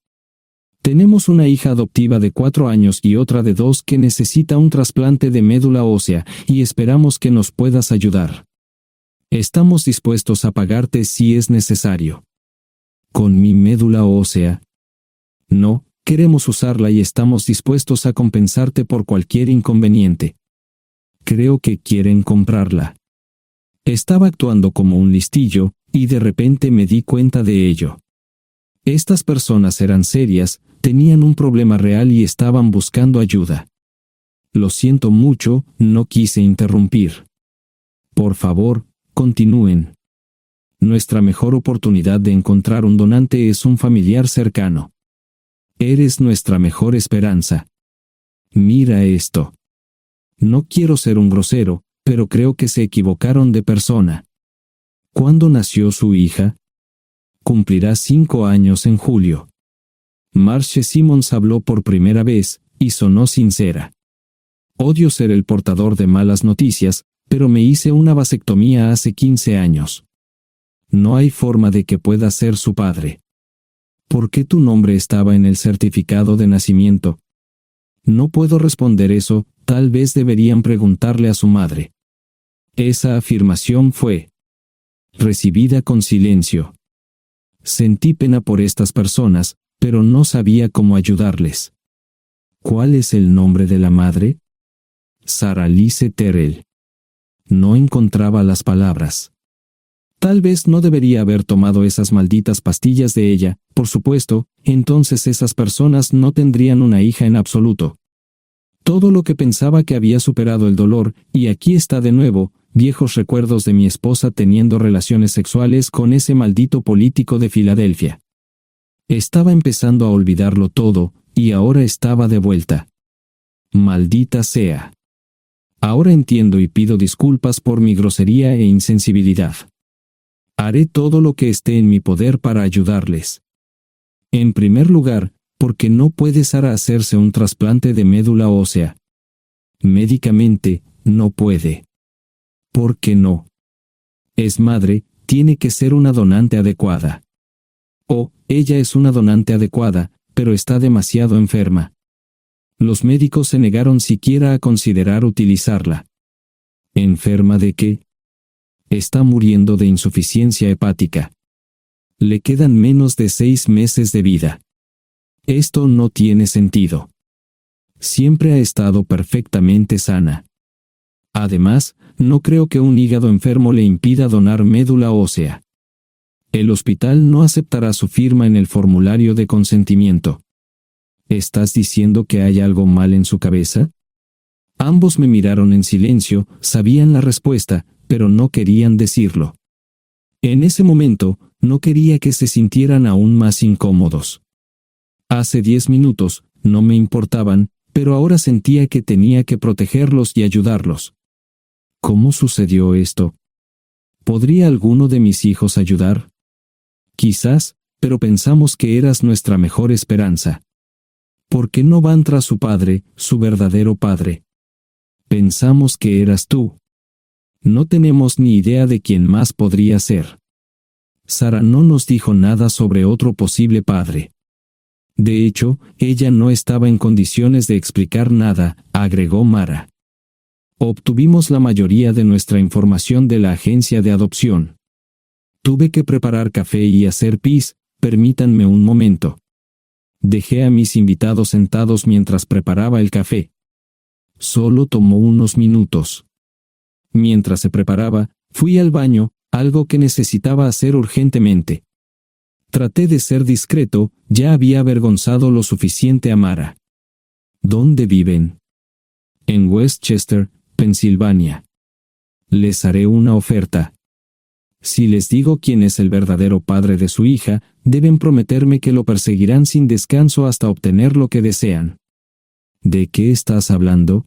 Tenemos una hija adoptiva de 4 años y otra de 2 que necesita un trasplante de médula ósea, y esperamos que nos puedas ayudar. Estamos dispuestos a pagarte si es necesario. ¿Con mi médula ósea? No, queremos usarla y estamos dispuestos a compensarte por cualquier inconveniente. Creo que quieren comprarla. Estaba actuando como un listillo, y de repente me di cuenta de ello. Estas personas eran serias, tenían un problema real y estaban buscando ayuda. Lo siento mucho, no quise interrumpir. Por favor, continúen. Nuestra mejor oportunidad de encontrar un donante es un familiar cercano. Eres nuestra mejor esperanza. Mira esto. No quiero ser un grosero, pero creo que se equivocaron de persona. ¿Cuándo nació su hija? Cumplirá 5 años en julio. Marche Simmons habló por primera vez, y sonó sincera. Odio ser el portador de malas noticias, pero me hice una vasectomía hace 15 años. No hay forma de que pueda ser su padre. ¿Por qué tu nombre estaba en el certificado de nacimiento? No puedo responder eso, tal vez deberían preguntarle a su madre. Esa afirmación fue recibida con silencio. Sentí pena por estas personas, pero no sabía cómo ayudarles. ¿Cuál es el nombre de la madre? Sarah Lise Terrell. No encontraba las palabras. Tal vez no debería haber tomado esas malditas pastillas de ella, por supuesto, entonces esas personas no tendrían una hija en absoluto. Todo lo que pensaba que había superado el dolor, y aquí está de nuevo, viejos recuerdos de mi esposa teniendo relaciones sexuales con ese maldito político de Filadelfia. Estaba empezando a olvidarlo todo, y ahora estaba de vuelta. Maldita sea. Ahora entiendo y pido disculpas por mi grosería e insensibilidad. Haré todo lo que esté en mi poder para ayudarles. En primer lugar, porque no puede Sara hacerse un trasplante de médula ósea. Médicamente, no puede. ¿Por qué no? Es madre, tiene que ser una donante adecuada. Ella es una donante adecuada, pero está demasiado enferma. Los médicos se negaron siquiera a considerar utilizarla. ¿Enferma de qué? Está muriendo de insuficiencia hepática. Le quedan menos de 6 meses de vida. Esto no tiene sentido. Siempre ha estado perfectamente sana. Además, no creo que un hígado enfermo le impida donar médula ósea. El hospital no aceptará su firma en el formulario de consentimiento. ¿Estás diciendo que hay algo mal en su cabeza? Ambos me miraron en silencio, sabían la respuesta, pero no querían decirlo. En ese momento, no quería que se sintieran aún más incómodos. Hace 10 minutos, no me importaban, pero ahora sentía que tenía que protegerlos y ayudarlos. ¿Cómo sucedió esto? ¿Podría alguno de mis hijos ayudar? Quizás, pero pensamos que eras nuestra mejor esperanza. ¿Por qué no van tras su padre, su verdadero padre? Pensamos que eras tú. No tenemos ni idea de quién más podría ser. Sara no nos dijo nada sobre otro posible padre. De hecho, ella no estaba en condiciones de explicar nada, agregó Mara. Obtuvimos la mayoría de nuestra información de la agencia de adopción. Tuve que preparar café y hacer pis, permítanme un momento. Dejé a mis invitados sentados mientras preparaba el café. Solo tomó unos minutos. Mientras se preparaba, fui al baño, algo que necesitaba hacer urgentemente. Traté de ser discreto, ya había avergonzado lo suficiente a Mara. ¿Dónde viven? En Westchester, Pensilvania. Les haré una oferta. Si les digo quién es el verdadero padre de su hija, deben prometerme que lo perseguirán sin descanso hasta obtener lo que desean. ¿De qué estás hablando?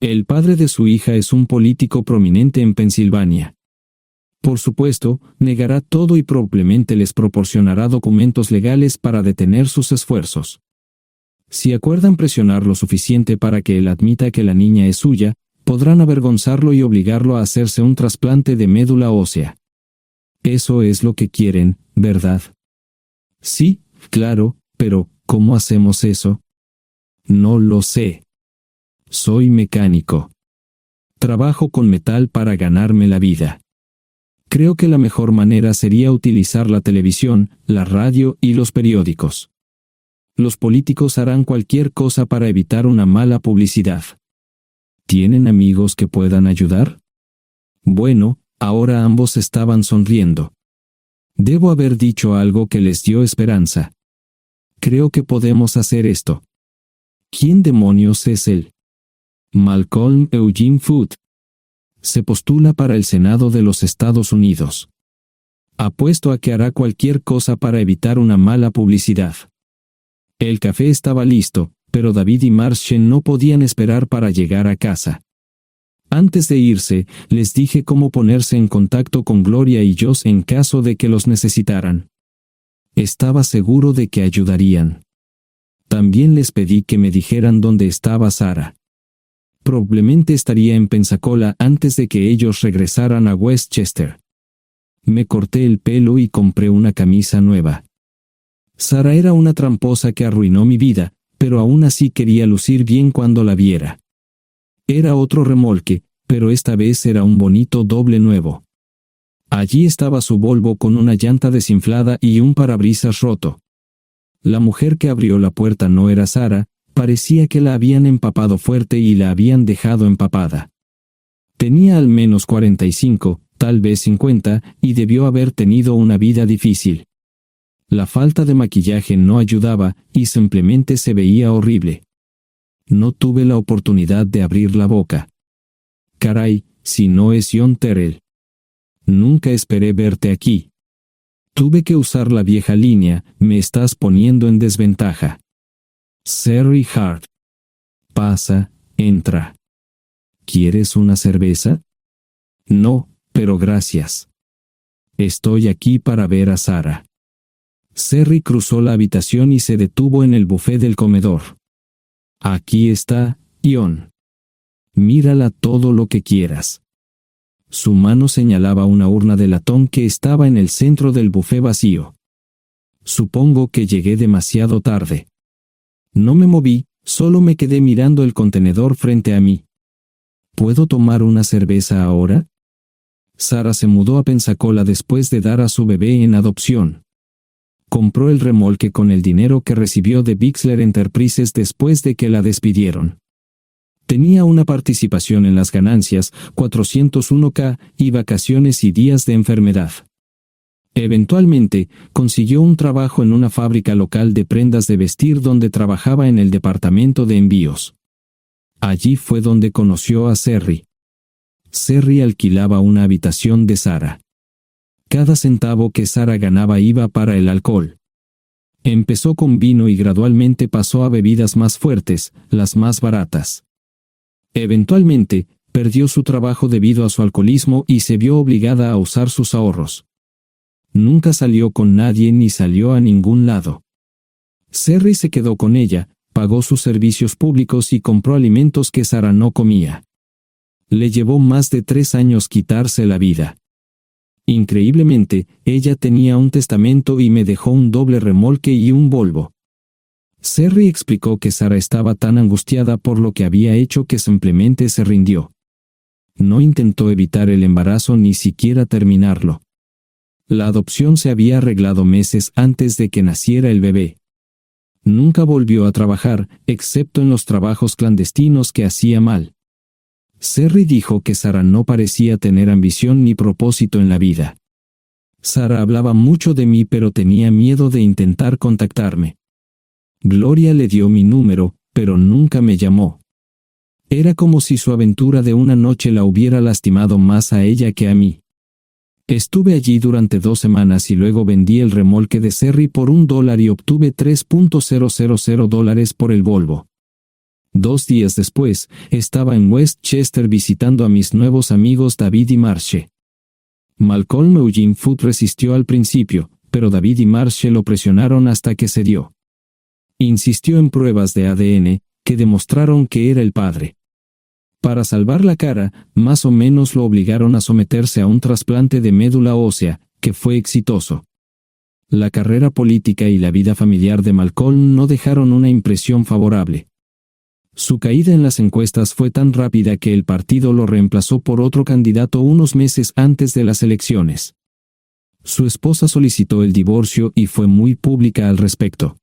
El padre de su hija es un político prominente en Pensilvania. Por supuesto, negará todo y probablemente les proporcionará documentos legales para detener sus esfuerzos. Si acuerdan presionar lo suficiente para que él admita que la niña es suya, podrán avergonzarlo y obligarlo a hacerse un trasplante de médula ósea. Eso es lo que quieren, ¿verdad? Sí, claro, pero ¿cómo hacemos eso? No lo sé. Soy mecánico. Trabajo con metal para ganarme la vida. Creo que la mejor manera sería utilizar la televisión, la radio y los periódicos. Los políticos harán cualquier cosa para evitar una mala publicidad. ¿Tienen amigos que puedan ayudar? Bueno, ahora ambos estaban sonriendo. Debo haber dicho algo que les dio esperanza. Creo que podemos hacer esto. ¿Quién demonios es él? Malcolm Eugene Foote. Se postula para el Senado de los Estados Unidos. Apuesto a que hará cualquier cosa para evitar una mala publicidad. El café estaba listo, pero David y Marshen no podían esperar para llegar a casa. Antes de irse, les dije cómo ponerse en contacto con Gloria y Josh en caso de que los necesitaran. Estaba seguro de que ayudarían. También les pedí que me dijeran dónde estaba Sara. Probablemente estaría en Pensacola antes de que ellos regresaran a Westchester. Me corté el pelo y compré una camisa nueva. Sara era una tramposa que arruinó mi vida, pero aún así quería lucir bien cuando la viera. Era otro remolque, pero esta vez era un bonito doble nuevo. Allí estaba su Volvo con una llanta desinflada y un parabrisas roto. La mujer que abrió la puerta no era Sara, parecía que la habían empapado fuerte y la habían dejado empapada. Tenía al menos 45, tal vez 50, y debió haber tenido una vida difícil. La falta de maquillaje no ayudaba, y simplemente se veía horrible. No tuve la oportunidad de abrir la boca. Caray, si no es John Terrell. Nunca esperé verte aquí. Tuve que usar la vieja línea, me estás poniendo en desventaja. Sherry Hart. Pasa, entra. ¿Quieres una cerveza? No, pero gracias. Estoy aquí para ver a Sara. Sherry cruzó la habitación y se detuvo en el buffet del comedor. Aquí está, John. Mírala todo lo que quieras. Su mano señalaba una urna de latón que estaba en el centro del buffet vacío. Supongo que llegué demasiado tarde. No me moví, solo me quedé mirando el contenedor frente a mí. ¿Puedo tomar una cerveza ahora? Sara se mudó a Pensacola después de dar a su bebé en adopción. Compró el remolque con el dinero que recibió de Bixler Enterprises después de que la despidieron. Tenía una participación en las ganancias, 401k, y vacaciones y días de enfermedad. Eventualmente, consiguió un trabajo en una fábrica local de prendas de vestir donde trabajaba en el departamento de envíos. Allí fue donde conoció a Serry. Serry alquilaba una habitación de Sara. Cada centavo que Sara ganaba iba para el alcohol. Empezó con vino y gradualmente pasó a bebidas más fuertes, las más baratas. Eventualmente, perdió su trabajo debido a su alcoholismo y se vio obligada a usar sus ahorros. Nunca salió con nadie ni salió a ningún lado. Serry se quedó con ella, pagó sus servicios públicos y compró alimentos que Sara no comía. Le llevó más de 3 años quitarse la vida. Increíblemente, ella tenía un testamento y me dejó un doble remolque y un Volvo. Serry explicó que Sara estaba tan angustiada por lo que había hecho que simplemente se rindió. No intentó evitar el embarazo ni siquiera terminarlo. La adopción se había arreglado meses antes de que naciera el bebé. Nunca volvió a trabajar, excepto en los trabajos clandestinos que hacía mal. Serry dijo que Sara no parecía tener ambición ni propósito en la vida. Sara hablaba mucho de mí pero tenía miedo de intentar contactarme. Gloria le dio mi número, pero nunca me llamó. Era como si su aventura de una noche la hubiera lastimado más a ella que a mí. Estuve allí durante 2 semanas y luego vendí el remolque de Serry por $1 y obtuve $3,000 por el Volvo. 2 días después, estaba en Westchester visitando a mis nuevos amigos David y Marche. Malcolm Eugene Foote resistió al principio, pero David y Marche lo presionaron hasta que cedió. Insistió en pruebas de ADN, que demostraron que era el padre. Para salvar la cara, más o menos lo obligaron a someterse a un trasplante de médula ósea, que fue exitoso. La carrera política y la vida familiar de Malcolm no dejaron una impresión favorable. Su caída en las encuestas fue tan rápida que el partido lo reemplazó por otro candidato unos meses antes de las elecciones. Su esposa solicitó el divorcio y fue muy pública al respecto.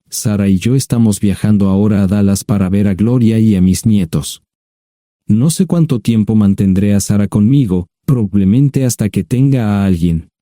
Sara y yo estamos viajando ahora a Dallas para ver a Gloria y a mis nietos. No sé cuánto tiempo mantendré a Sara conmigo, probablemente hasta que tenga a alguien.